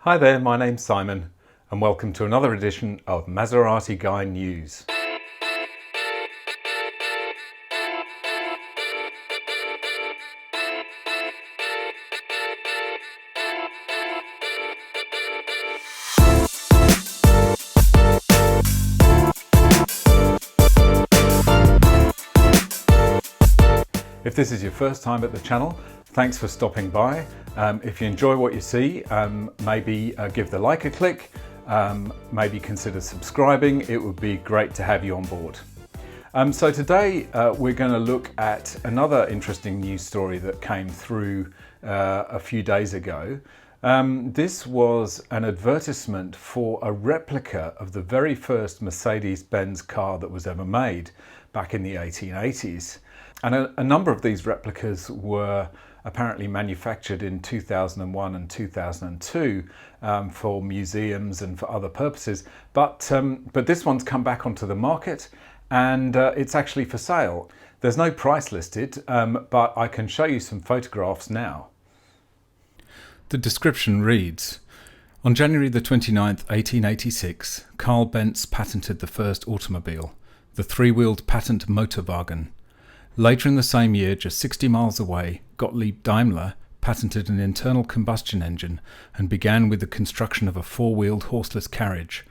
Hi there, my name's Simon and welcome to another edition of Maserati Guy News. If this is your first time at the channel, thanks for stopping by. If you enjoy what you see, maybe give the like a click, maybe consider subscribing. It would be great to have you on board. So today we're going to look at another interesting news story that came through a few days ago. This was an advertisement for a replica of the very first Mercedes-Benz car that was ever made back in the 1880s. And a number of these replicas were apparently manufactured in 2001 and 2002 for museums and for other purposes. But this one's come back onto the market and it's actually for sale. There's no price listed, but I can show you some photographs now. The description reads, on January the 29th, 1886, Carl Benz patented the first automobile, the three-wheeled patent Motorwagen. Later in the same year, just 60 miles away, Gottlieb Daimler patented an internal combustion engine and began with the construction of a four-wheeled horseless carriage.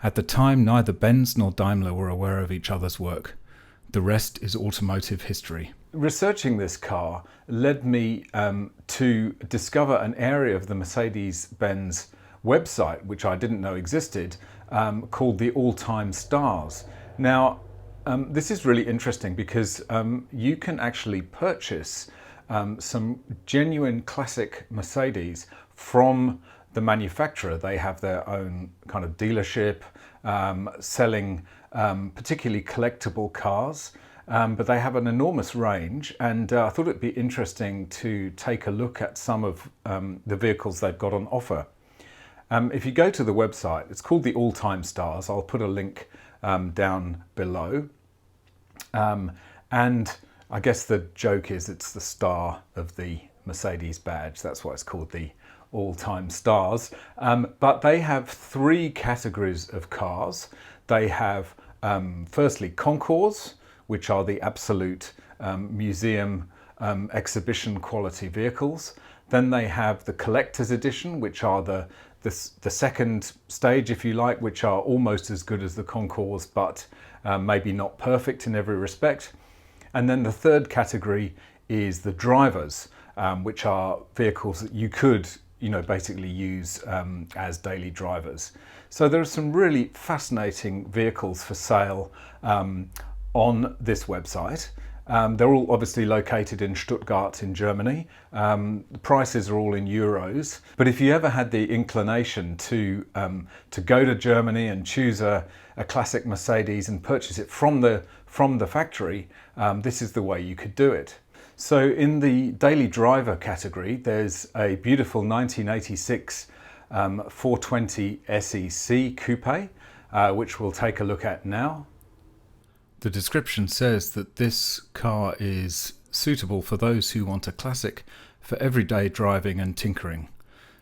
At the time, neither Benz nor Daimler were aware of each other's work. The rest is automotive history. Researching this car led me to discover an area of the Mercedes-Benz website, which I didn't know existed, called the All-Time Stars. Now, this is really interesting because you can actually purchase some genuine classic Mercedes from the manufacturer. They have their own kind of dealership selling particularly collectible cars, but they have an enormous range, and I thought it'd be interesting to take a look at some of the vehicles they've got on offer. If you go to the website, it's called the All-Time Stars. I'll put a link down below. And I guess the joke is it's the star of the Mercedes badge. That's why it's called the All-Time Stars. But they have three categories of cars. They have firstly Concours, which are the absolute museum exhibition quality vehicles. Then they have the Collector's Edition, which are the second stage, if you like, which are almost as good as the Concours, but maybe not perfect in every respect. And then the third category is the drivers, which are vehicles that you could, basically use as daily drivers. So there are some really fascinating vehicles for sale on this website. They're all obviously located in Stuttgart in Germany. The prices are all in euros. But if you ever had the inclination to go to Germany and choose a classic Mercedes and purchase it from the factory, this is the way you could do it. So in the daily driver category, there's a beautiful 1986 420 SEC coupe, which we'll take a look at now. The description says that this car is suitable for those who want a classic for everyday driving and tinkering.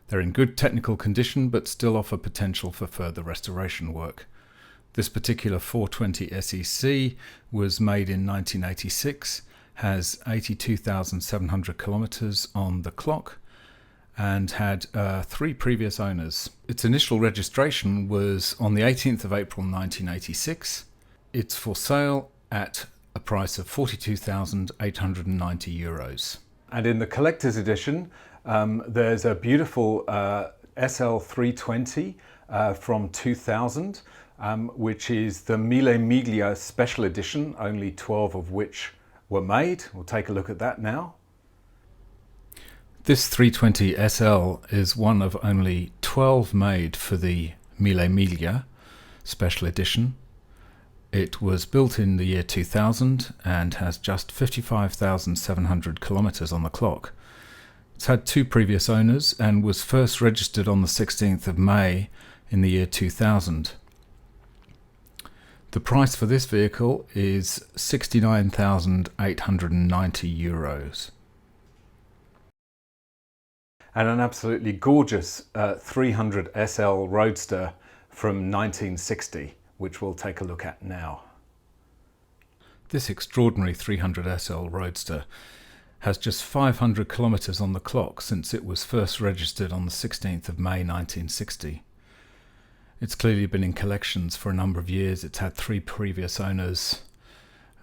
They're in good technical condition but still offer potential for further restoration work. This particular 420 SEC was made in 1986, has 82,700 kilometers on the clock, and had 3 previous owners. Its initial registration was on the 18th of April 1986. It's for sale at a price of 42,890 euros. And in the collector's edition, there's a beautiful SL320 from 2000, which is the Mille Miglia special edition, only 12 of which were made. We'll take a look at that now. This 320 SL is one of only 12 made for the Mille Miglia special edition. It was built in the year 2000 and has just 55,700 kilometers on the clock. It's had 2 previous owners and was first registered on the 16th of May in the year 2000. The price for this vehicle is 69,890 euros. and an absolutely gorgeous 300 SL Roadster from 1960, which we'll take a look at now. This extraordinary 300 SL Roadster has just 500 kilometers on the clock since it was first registered on the 16th of May 1960. It's clearly been in collections for a number of years. It's had 3 previous owners.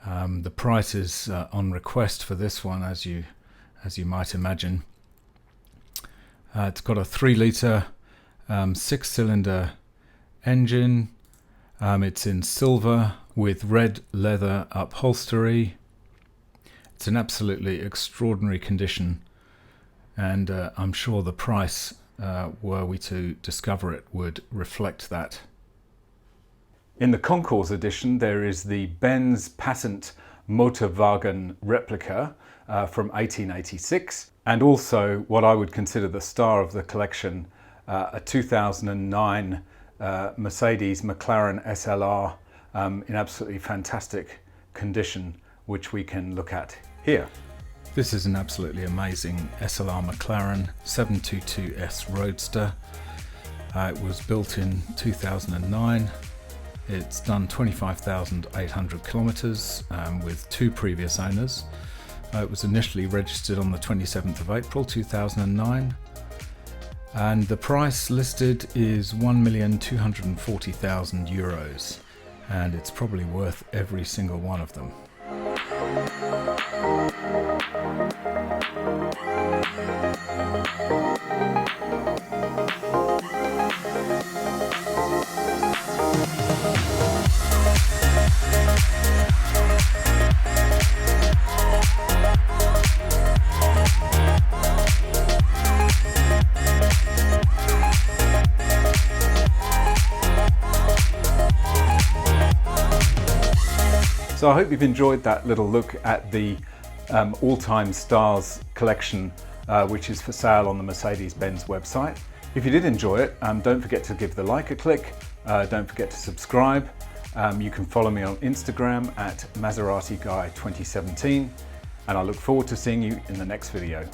The price is on request for this one, as you might imagine. It's got a 3-litre 6-cylinder engine. It's in silver with red leather upholstery. It's in absolutely extraordinary condition, and I'm sure the price, were we to discover it, would reflect that. In the Concours edition there is the Benz Patent Motorwagen replica from 1886, and also what I would consider the star of the collection, a 2009 Mercedes McLaren SLR in absolutely fantastic condition, which we can look at here. This is an absolutely amazing SLR McLaren 722S Roadster. It was built in 2009. It's done 25,800 kilometers with 2 previous owners. It was initially registered on the 27th of April 2009, and the price listed is €1,240,000, and it's probably worth every single one of them. So I hope you've enjoyed that little look at the all-time stars collection, which is for sale on the Mercedes-Benz website. If you did enjoy it, don't forget to give the like a click. Don't forget to subscribe. You can follow me on Instagram at Maserati Guy 2017, and I look forward to seeing you in the next video.